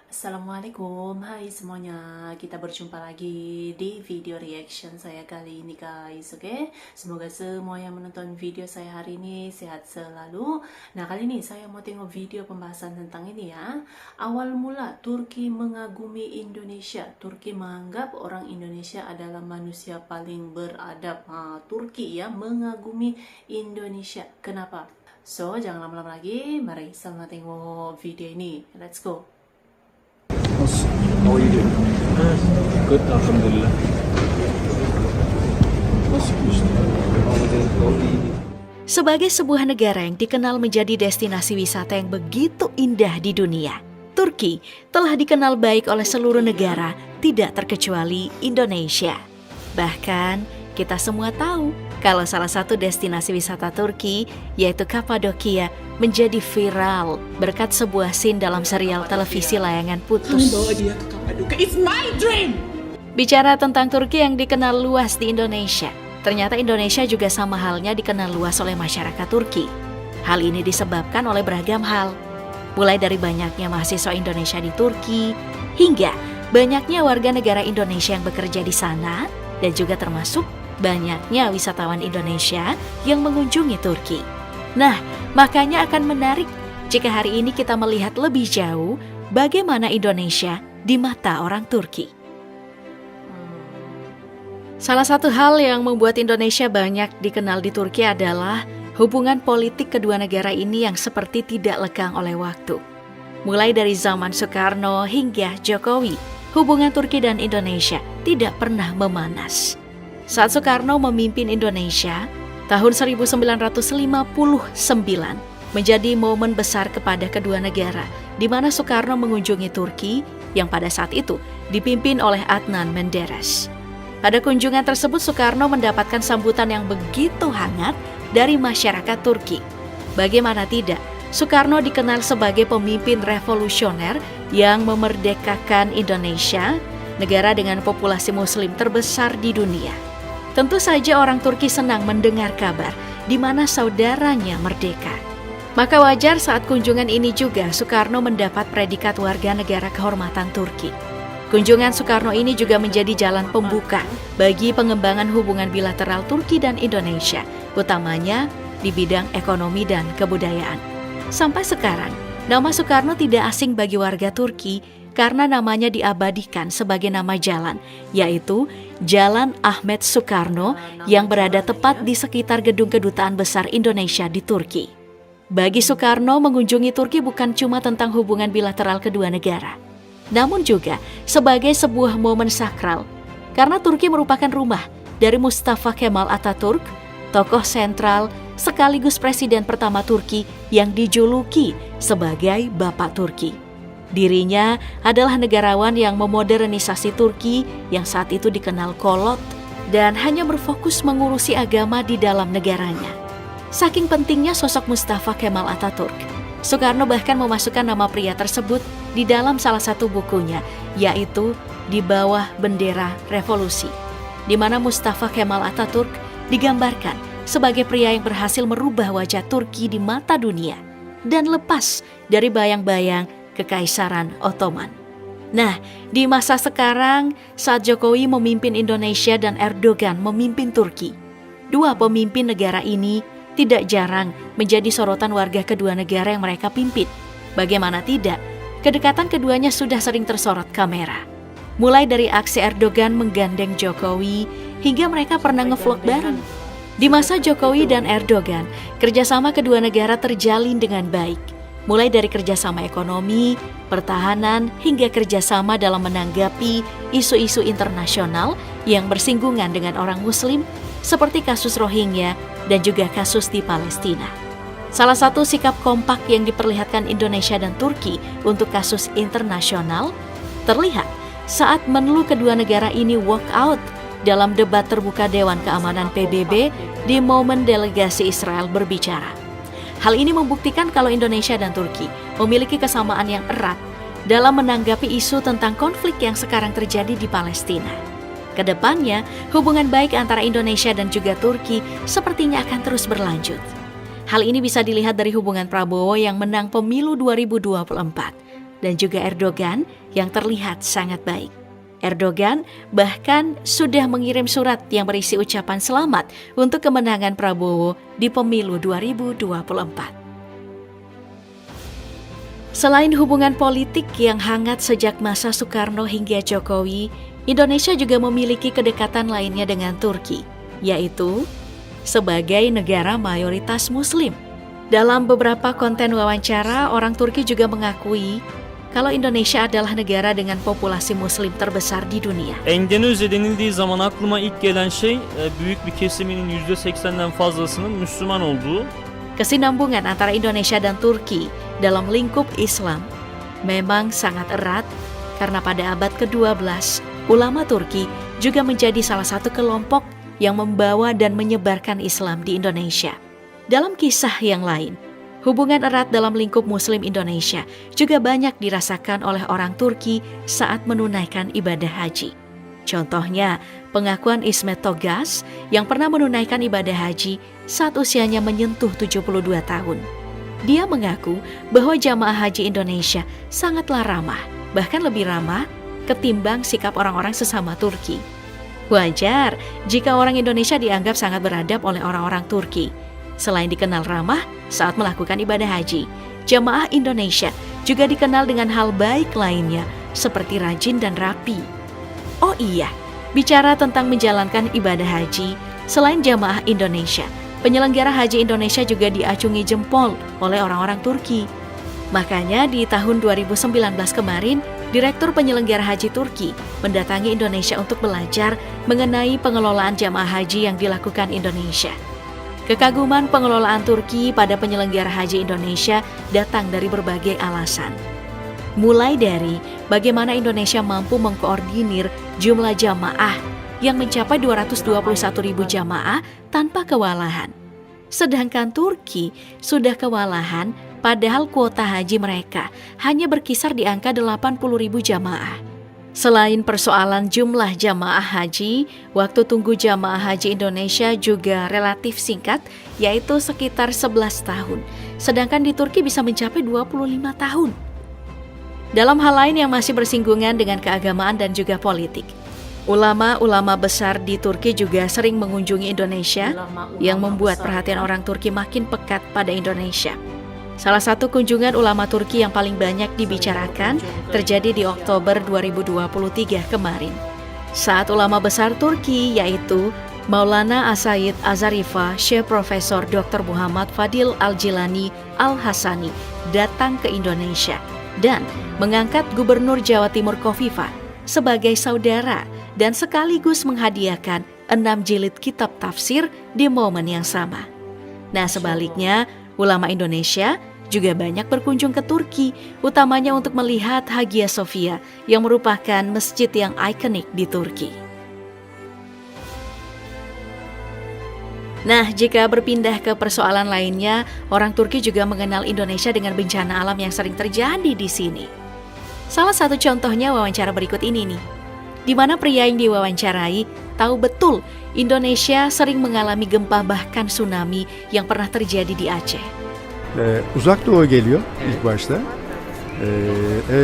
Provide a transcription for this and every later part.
Assalamualaikum, hai semuanya. Kita berjumpa lagi di video reaction saya kali ini guys, oke? Semoga semua yang menonton video saya hari ini sehat selalu. Nah, kali ini saya mau tengok video pembahasan tentang ini ya. Awal mula Turki mengagumi Indonesia. Turki menganggap orang Indonesia adalah manusia paling beradab. Turki ya mengagumi Indonesia. Kenapa? So, jangan lama-lama lagi. Mari sama tengok video ini. Let's go. How are you doing? Good, alhamdulillah. Sebagai sebuah negara yang dikenal menjadi destinasi wisata yang begitu indah di dunia, Turki telah dikenal baik oleh seluruh negara, tidak terkecuali Indonesia. Bahkan, kita semua tahu kalau salah satu destinasi wisata Turki, yaitu Kapadokia, menjadi viral berkat sebuah scene dalam serial televisi layangan putus. Bawa dia ke Kapadokia. It's my dream! Bicara tentang Turki yang dikenal luas di Indonesia, ternyata Indonesia juga sama halnya dikenal luas oleh masyarakat Turki. Hal ini disebabkan oleh beragam hal, mulai dari banyaknya mahasiswa Indonesia di Turki, hingga banyaknya warga negara Indonesia yang bekerja di sana, dan juga termasuk banyaknya wisatawan Indonesia yang mengunjungi Turki. Nah, makanya akan menarik jika hari ini kita melihat lebih jauh bagaimana Indonesia di mata orang Turki. Salah satu hal yang membuat Indonesia banyak dikenal di Turki adalah hubungan politik kedua negara ini yang seperti tidak lekang oleh waktu. Mulai dari zaman Soekarno hingga Jokowi, hubungan Turki dan Indonesia tidak pernah memanas. Saat Soekarno memimpin Indonesia, tahun 1959 menjadi momen besar kepada kedua negara, di mana Soekarno mengunjungi Turki yang pada saat itu dipimpin oleh Adnan Menderes. Pada kunjungan tersebut, Soekarno mendapatkan sambutan yang begitu hangat dari masyarakat Turki. Bagaimana tidak, Soekarno dikenal sebagai pemimpin revolusioner yang memerdekakan Indonesia, negara dengan populasi muslim terbesar di dunia. Tentu saja orang Turki senang mendengar kabar di mana saudaranya merdeka. Maka wajar saat kunjungan ini juga Soekarno mendapat predikat warga negara kehormatan Turki. Kunjungan Soekarno ini juga menjadi jalan pembuka bagi pengembangan hubungan bilateral Turki dan Indonesia, utamanya di bidang ekonomi dan kebudayaan. Sampai sekarang, nama Soekarno tidak asing bagi warga Turki karena namanya diabadikan sebagai nama jalan, yaitu Jalan Ahmet Soekarno yang berada tepat di sekitar gedung Kedutaan Besar Indonesia di Turki. Bagi Soekarno, mengunjungi Turki bukan cuma tentang hubungan bilateral kedua negara, namun juga sebagai sebuah momen sakral, karena Turki merupakan rumah dari Mustafa Kemal Atatürk, tokoh sentral sekaligus presiden pertama Turki yang dijuluki sebagai Bapak Turki. Dirinya adalah negarawan yang memodernisasi Turki yang saat itu dikenal kolot dan hanya berfokus mengurusi agama di dalam negaranya. Saking pentingnya sosok Mustafa Kemal Atatürk, Soekarno bahkan memasukkan nama pria tersebut di dalam salah satu bukunya, yaitu Di Bawah Bendera Revolusi, di mana Mustafa Kemal Atatürk digambarkan sebagai pria yang berhasil merubah wajah Turki di mata dunia dan lepas dari bayang-bayang Kekaisaran Ottoman. Nah, di masa sekarang saat Jokowi memimpin Indonesia dan Erdogan memimpin Turki, dua pemimpin negara ini tidak jarang menjadi sorotan warga kedua negara yang mereka pimpin. Bagaimana tidak, kedekatan keduanya sudah sering tersorot kamera. Mulai dari aksi Erdogan menggandeng Jokowi hingga mereka pernah ngevlog bareng. Di masa Jokowi dan Erdogan, kerjasama kedua negara terjalin dengan baik. Mulai dari kerjasama ekonomi, pertahanan, hingga kerjasama dalam menanggapi isu-isu internasional yang bersinggungan dengan orang Muslim, seperti kasus Rohingya dan juga kasus di Palestina. Salah satu sikap kompak yang diperlihatkan Indonesia dan Turki untuk kasus internasional terlihat saat Menlu kedua negara ini walk out dalam debat terbuka Dewan Keamanan PBB di momen delegasi Israel berbicara. Hal ini membuktikan kalau Indonesia dan Turki memiliki kesamaan yang erat dalam menanggapi isu tentang konflik yang sekarang terjadi di Palestina. Kedepannya, hubungan baik antara Indonesia dan juga Turki sepertinya akan terus berlanjut. Hal ini bisa dilihat dari hubungan Prabowo yang menang pemilu 2024 dan juga Erdogan yang terlihat sangat baik. Erdogan bahkan sudah mengirim surat yang berisi ucapan selamat untuk kemenangan Prabowo di pemilu 2024. Selain hubungan politik yang hangat sejak masa Soekarno hingga Jokowi, Indonesia juga memiliki kedekatan lainnya dengan Turki, yaitu sebagai negara mayoritas Muslim. Dalam beberapa konten wawancara, orang Turki juga mengakui kalau Indonesia adalah negara dengan populasi Muslim terbesar di dunia. Endonezya denildiği zaman aklıma ilk gelen şey büyük bir kesiminin %80'den fazlasının Müslüman olduğu. Kesinambungan antara Indonesia dan Turki dalam lingkup Islam memang sangat erat karena pada abad ke-12, ulama Turki juga menjadi salah satu kelompok yang membawa dan menyebarkan Islam di Indonesia. Dalam kisah yang lain, hubungan erat dalam lingkup Muslim Indonesia juga banyak dirasakan oleh orang Turki saat menunaikan ibadah haji. Contohnya, pengakuan Ismet Togas yang pernah menunaikan ibadah haji saat usianya menyentuh 72 tahun. Dia mengaku bahwa jamaah haji Indonesia sangatlah ramah, bahkan lebih ramah ketimbang sikap orang-orang sesama Turki. Wajar jika orang Indonesia dianggap sangat beradab oleh orang-orang Turki. Selain dikenal ramah saat melakukan ibadah haji, jamaah Indonesia juga dikenal dengan hal baik lainnya seperti rajin dan rapi. Oh iya, bicara tentang menjalankan ibadah haji, selain jamaah Indonesia, penyelenggara haji Indonesia juga diacungi jempol oleh orang-orang Turki. Makanya di tahun 2019 kemarin, Direktur Penyelenggara Haji Turki mendatangi Indonesia untuk belajar mengenai pengelolaan jamaah haji yang dilakukan Indonesia. Kekaguman pengelolaan Turki pada penyelenggara haji Indonesia datang dari berbagai alasan. Mulai dari bagaimana Indonesia mampu mengkoordinir jumlah jamaah yang mencapai 221.000 jamaah tanpa kewalahan. Sedangkan Turki sudah kewalahan padahal kuota haji mereka hanya berkisar di angka 80.000 jamaah. Selain persoalan jumlah jamaah haji, waktu tunggu jamaah haji Indonesia juga relatif singkat, yaitu sekitar 11 tahun. Sedangkan di Turki bisa mencapai 25 tahun. Dalam hal lain yang masih bersinggungan dengan keagamaan dan juga politik, ulama-ulama besar di Turki juga sering mengunjungi Indonesia yang membuat perhatian orang Turki makin pekat pada Indonesia. Salah satu kunjungan ulama Turki yang paling banyak dibicarakan terjadi di Oktober 2023 kemarin. Saat ulama besar Turki yaitu Maulana As-Sayyid Az-Zarifah Syekh Profesor Dr. Muhammad Fadil Al-Jilani Al-Hasani datang ke Indonesia dan mengangkat Gubernur Jawa Timur Khofifah sebagai saudara dan sekaligus menghadiahkan 6 jilid kitab tafsir di momen yang sama. Nah, sebaliknya, ulama Indonesia juga banyak berkunjung ke Turki, utamanya untuk melihat Hagia Sophia yang merupakan masjid yang ikonik di Turki. Nah, jika berpindah ke persoalan lainnya, orang Turki juga mengenal Indonesia dengan bencana alam yang sering terjadi di sini. Salah satu contohnya wawancara berikut ini nih, di mana pria yang diwawancarai tahu betul Indonesia sering mengalami gempa bahkan tsunami yang pernah terjadi di Aceh. Uzak Doğu geliyor ilk başta.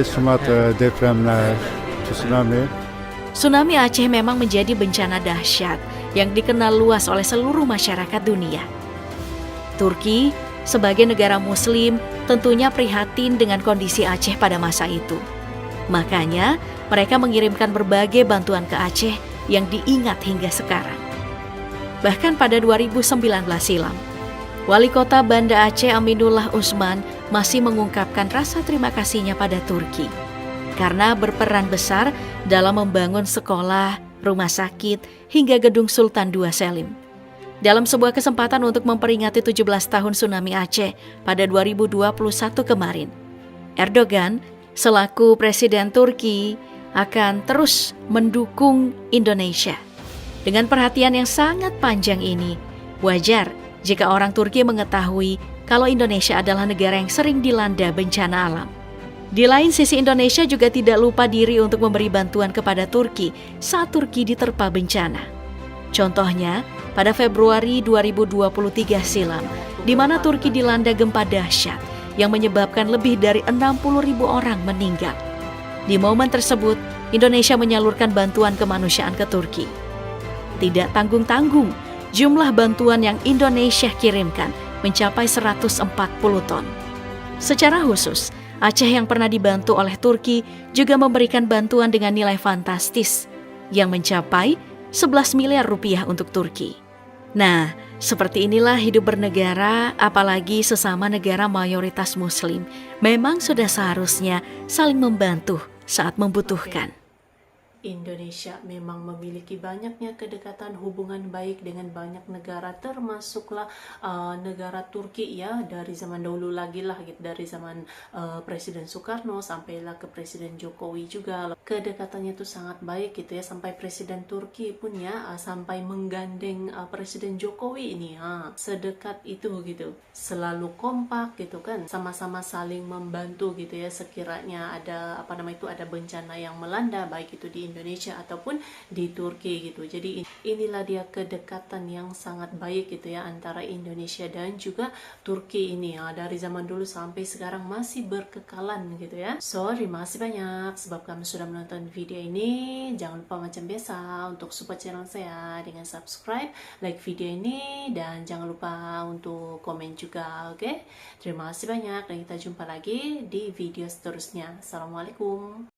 Sumatra, depremler, tsunami. Tsunami Aceh memang menjadi bencana dahsyat yang dikenal luas oleh seluruh masyarakat dunia. Turki, sebagai negara Muslim, tentunya prihatin dengan kondisi Aceh pada masa itu. Makanya, mereka mengirimkan berbagai bantuan ke Aceh yang diingat hingga sekarang. Bahkan pada 2019 silam, Wali Kota Banda Aceh Aminullah Usman masih mengungkapkan rasa terima kasihnya pada Turki karena berperan besar dalam membangun sekolah, rumah sakit, hingga gedung Sultan II Selim. Dalam sebuah kesempatan untuk memperingati 17 tahun tsunami Aceh pada 2021 kemarin, Erdogan selaku Presiden Turki akan terus mendukung Indonesia. Dengan perhatian yang sangat panjang ini, wajar jika orang Turki mengetahui kalau Indonesia adalah negara yang sering dilanda bencana alam. Di lain sisi, Indonesia juga tidak lupa diri untuk memberi bantuan kepada Turki saat Turki diterpa bencana. Contohnya, pada Februari 2023 silam, di mana Turki dilanda gempa dahsyat yang menyebabkan lebih dari 60.000 orang meninggal. Di momen tersebut, Indonesia menyalurkan bantuan kemanusiaan ke Turki. Tidak tanggung-tanggung, jumlah bantuan yang Indonesia kirimkan mencapai 140 ton. Secara khusus, Aceh yang pernah dibantu oleh Turki juga memberikan bantuan dengan nilai fantastis yang mencapai 11 miliar rupiah untuk Turki. Nah, seperti inilah hidup bernegara, apalagi sesama negara mayoritas Muslim. Memang sudah seharusnya saling membantu saat membutuhkan. Indonesia memang memiliki banyaknya kedekatan hubungan baik dengan banyak negara, termasuklah negara Turki ya, dari zaman dahulu lagi lah gitu, dari zaman Presiden Soekarno sampailah ke Presiden Jokowi juga. Kedekatannya tuh sangat baik gitu ya, sampai Presiden Turki pun ya sampai menggandeng Presiden Jokowi ini sedekat itu gitu. Selalu kompak gitu kan, sama-sama saling membantu gitu ya sekiranya ada ada bencana yang melanda, baik itu di Indonesia ataupun di Turki gitu. Jadi inilah dia kedekatan yang sangat baik gitu ya antara Indonesia dan juga Turki ini ya, dari zaman dulu sampai sekarang masih berkekalan gitu ya. So, terima kasih banyak sebab kamu sudah menonton video ini. Jangan lupa macam biasa untuk support channel saya dengan subscribe, like video ini, dan jangan lupa untuk komen juga, oke? Terima kasih banyak dan kita jumpa lagi di video seterusnya. Assalamualaikum.